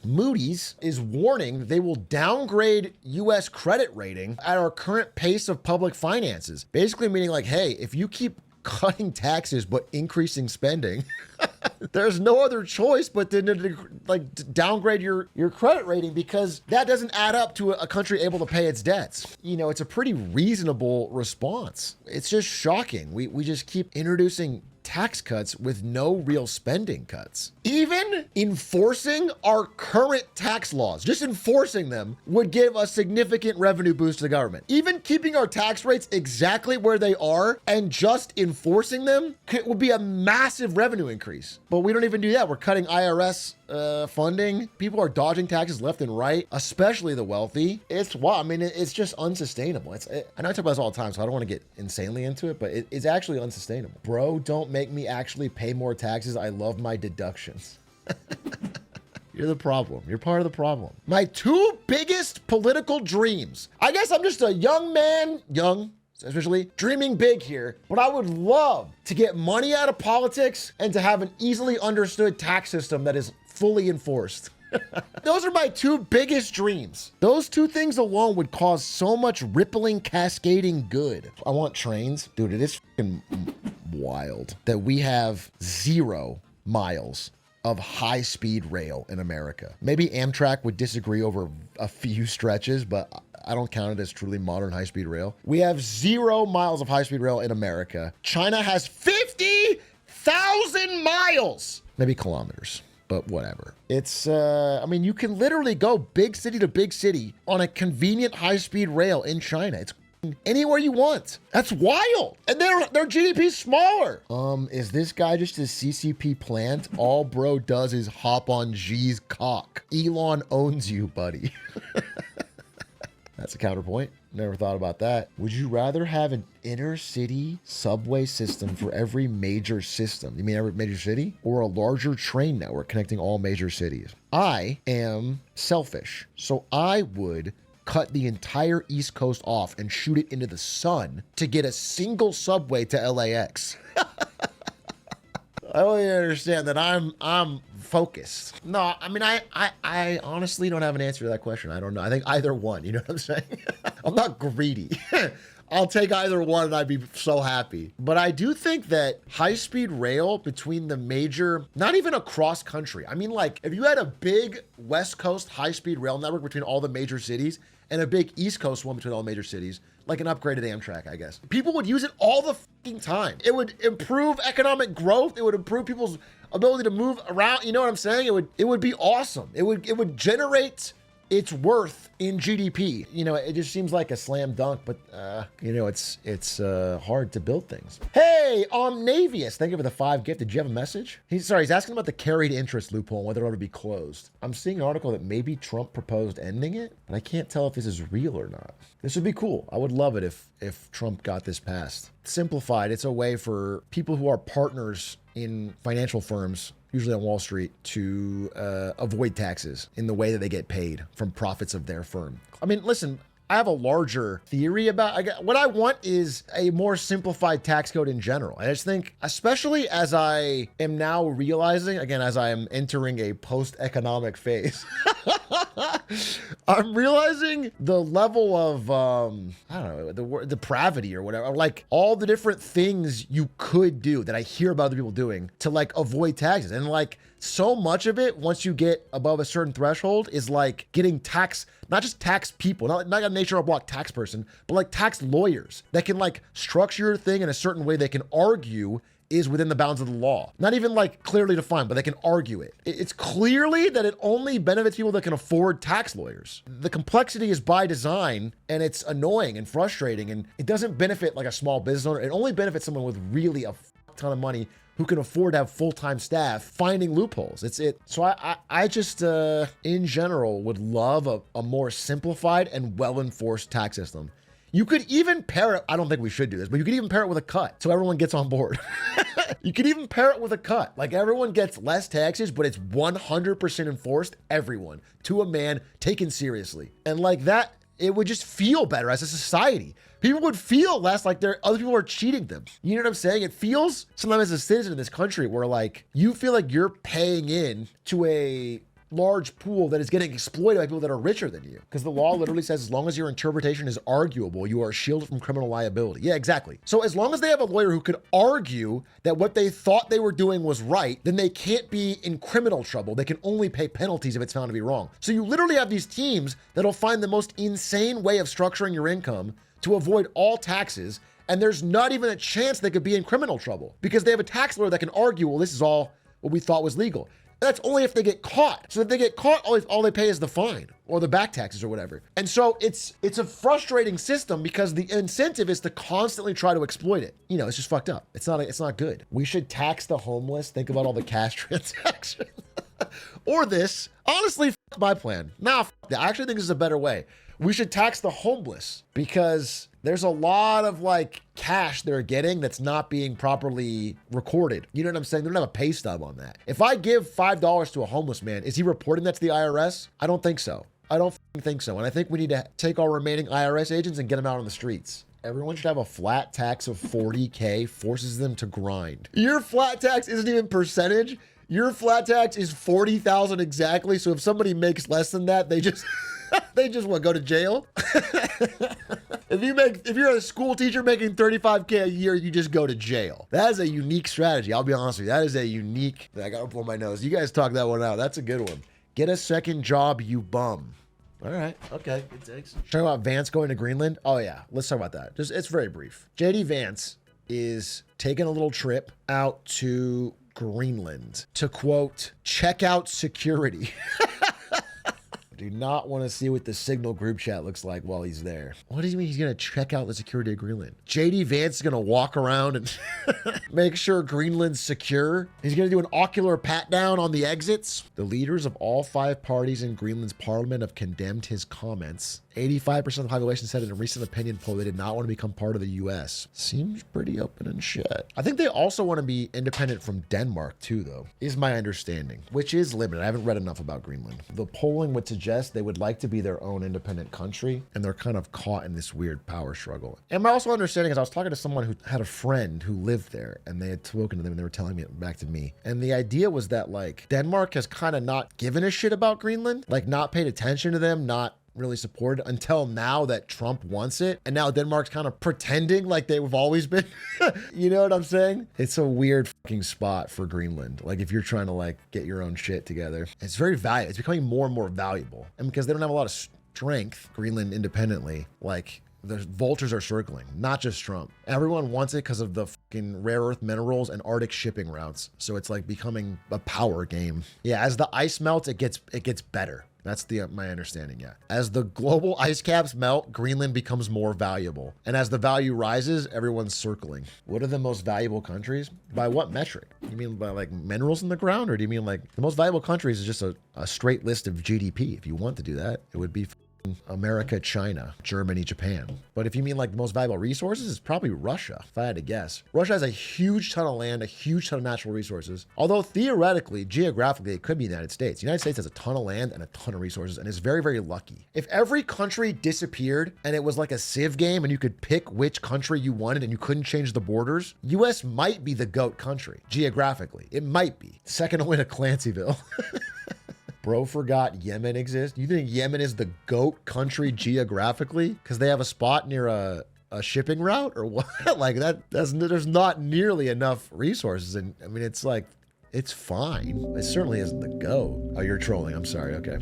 Moody's is warning they will downgrade U.S. credit rating at our current pace of public finances. Basically meaning like, hey, if you keep cutting taxes but increasing spending, there's no other choice but to downgrade your credit rating, because that doesn't add up to a country able to pay its debts. You know, it's a pretty reasonable response. It's just shocking. We just keep introducing tax cuts with no real spending cuts. Even enforcing our current tax laws, just enforcing them, would give a significant revenue boost to the government. Even keeping our tax rates exactly where they are and just enforcing them would be a massive revenue increase. But we don't even do that. We're cutting IRS funding. People are dodging taxes left and right, especially the wealthy. It's wow. I mean, it's just unsustainable. I know I talk about this all the time, so I don't want to get insanely into it, but it's actually unsustainable. Bro, don't make me actually pay more taxes. I love my deductions. You're the problem. You're part of the problem. My two biggest political dreams. I guess I'm just a young man, especially dreaming big here, but I would love to get money out of politics and to have an easily understood tax system that is fully enforced. Those are my two biggest dreams. Those two things alone would cause so much rippling, cascading good. I want trains. Dude, it is fucking wild that we have 0 miles of high-speed rail in America. Maybe Amtrak would disagree over a few stretches, but I don't count it as truly modern high-speed rail. We have 0 miles of high-speed rail in America. China has 50,000 miles, maybe kilometers, but whatever. It's, I mean, you can literally go big city to big city on a convenient high-speed rail in China. It's anywhere you want. That's wild. And their GDP's smaller. Is this guy just a CCP plant? All bro does is hop on G's cock. Elon owns you, buddy. That's a counterpoint. Never thought about that. Would you rather have an inner city subway system for every major system? You mean every major city? Or a larger train network connecting all major cities? I am selfish, so I would cut the entire East Coast off and shoot it into the sun to get a single subway to LAX. I don't even understand that I'm focused. No, I mean, I honestly don't have an answer to that question. I don't know. I think either one, you know what I'm saying? I'm not greedy. I'll take either one and I'd be so happy. But I do think that high-speed rail between the major, not even across country. I mean, like, if you had a big West Coast high-speed rail network between all the major cities and a big East Coast one between all major cities, like an upgraded Amtrak, I guess, people would use it all the fucking time. It would improve economic growth. It would improve people's ability to move around. You know what I'm saying? It would be awesome. It would generate its worth in GDP. You know, it just seems like a slam dunk, but you know, it's hard to build things. Hey, Navius, thank you for the 5 gift. Did you have a message? He's asking about the carried interest loophole and whether it ought to be closed. I'm seeing an article that maybe Trump proposed ending it, but I can't tell if this is real or not. This would be cool. I would love it if Trump got this passed. Simplified, it's a way for people who are partners in financial firms, usually on Wall Street, to avoid taxes in the way that they get paid from profits of their firm. I mean, listen, I have a larger theory about what I want is a more simplified tax code in general. I just think, especially as I am now realizing, again, as I am entering a post-economic phase, I'm realizing the level of, I don't know, the word depravity or whatever, like all the different things you could do that I hear about other people doing to like avoid taxes. And like so much of it, once you get above a certain threshold, is like getting tax, not just tax people, not a nature of block tax person, but like tax lawyers that can like structure your thing in a certain way they can argue is within the bounds of the law. Not even like clearly defined, but they can argue it. It's clearly that it only benefits people that can afford tax lawyers. The complexity is by design, and it's annoying and frustrating, and it doesn't benefit like a small business owner. It only benefits someone with really a ton of money who can afford to have full-time staff finding loopholes. So I just, in general, would love a more simplified and well-enforced tax system. You could even pair it, I don't think we should do this, but you could even pair it with a cut so everyone gets on board. You could even pair it with a cut. Like everyone gets less taxes, but it's 100% enforced, everyone, to a man, taken seriously. And like that, it would just feel better as a society. People would feel less like other people are cheating them. You know what I'm saying? It feels sometimes as a citizen in this country where like, you feel like you're paying in to a large pool that is getting exploited by people that are richer than you. Because the law literally says as long as your interpretation is arguable, you are shielded from criminal liability. Yeah, exactly. So as long as they have a lawyer who could argue that what they thought they were doing was right, then they can't be in criminal trouble. They can only pay penalties if it's found to be wrong. So you literally have these teams that'll find the most insane way of structuring your income to avoid all taxes, and there's not even a chance they could be in criminal trouble because they have a tax lawyer that can argue, well, this is all what we thought was legal. That's only if they get caught. So if they get caught, all they pay is the fine or the back taxes or whatever. And so it's a frustrating system because the incentive is to constantly try to exploit it. You know, it's just fucked up. It's not good. We should tax the homeless. Think about all the cash transactions. Or this, honestly, fuck my plan. Nah, fuck that. I actually think this is a better way. We should tax the homeless because there's a lot of like cash they're getting that's not being properly recorded. You know what I'm saying? They don't have a pay stub on that. If I give $5 to a homeless man, is he reporting that to the IRS? I don't think so. I don't think so. And I think we need to take our remaining IRS agents and get them out on the streets. Everyone should have a flat tax of $40K, forces them to grind. Your flat tax isn't even percentage. Your flat tax is $40,000 exactly. So if somebody makes less than that, they just what, go to jail? If you're a school teacher making $35K a year, you just go to jail. That is a unique strategy. I'll be honest with you. That is a unique, I gotta blow my nose. You guys talk that one out. That's a good one. Get a second job, you bum. All right. Okay. Good takes. Talking about Vance going to Greenland. Oh yeah. Let's talk about that. It's very brief. JD Vance is taking a little trip out to Greenland to, quote, check out security. Do not want to see what the Signal group chat looks like while he's there. What does he mean he's going to check out the security of Greenland? JD Vance is going to walk around and make sure Greenland's secure. He's going to do an ocular pat down on the exits. The leaders of all 5 parties in Greenland's parliament have condemned his comments. 85% of the population said in a recent opinion poll they did not want to become part of the U.S. Seems pretty open and shut. I think they also want to be independent from Denmark too, though, is my understanding, which is limited. I haven't read enough about Greenland. The polling would suggest they would like to be their own independent country, and they're kind of caught in this weird power struggle. And my also understanding is I was talking to someone who had a friend who lived there, and they had spoken to them, and they were telling me it back to me. And the idea was that, like, Denmark has kind of not given a shit about Greenland, like not paid attention to them, not really supported until now that Trump wants it. And now Denmark's kind of pretending like they've always been. You know what I'm saying? It's a weird fucking spot for Greenland. Like if you're trying to like get your own shit together, it's very valuable. It's becoming more and more valuable. And because they don't have a lot of strength, Greenland independently, like the vultures are circling, not just Trump. Everyone wants it because of the fucking rare earth minerals and Arctic shipping routes. So it's like becoming a power game. Yeah, as the ice melts, it gets better. That's my understanding, yeah. As the global ice caps melt, Greenland becomes more valuable. And as the value rises, everyone's circling. What are the most valuable countries? By what metric? You mean by like minerals in the ground? Or do you mean like the most valuable countries is just a straight list of GDP? If you want to do that, it would be America, China, Germany, Japan. But if you mean like the most valuable resources, it's probably Russia, if I had to guess. Russia has a huge ton of land, a huge ton of natural resources. Although theoretically, geographically, it could be the United States. The United States has a ton of land and a ton of resources and is very, very lucky. If every country disappeared and it was like a Civ game and you could pick which country you wanted and you couldn't change the borders, US might be the GOAT country, geographically. It might be. Second only to Clancyville. Bro forgot Yemen exists. You think Yemen is the GOAT country geographically because they have a spot near a shipping route or what? Like there's not nearly enough resources. And I mean, it's like, it's fine. It certainly isn't the GOAT. Oh, you're trolling. I'm sorry. Okay.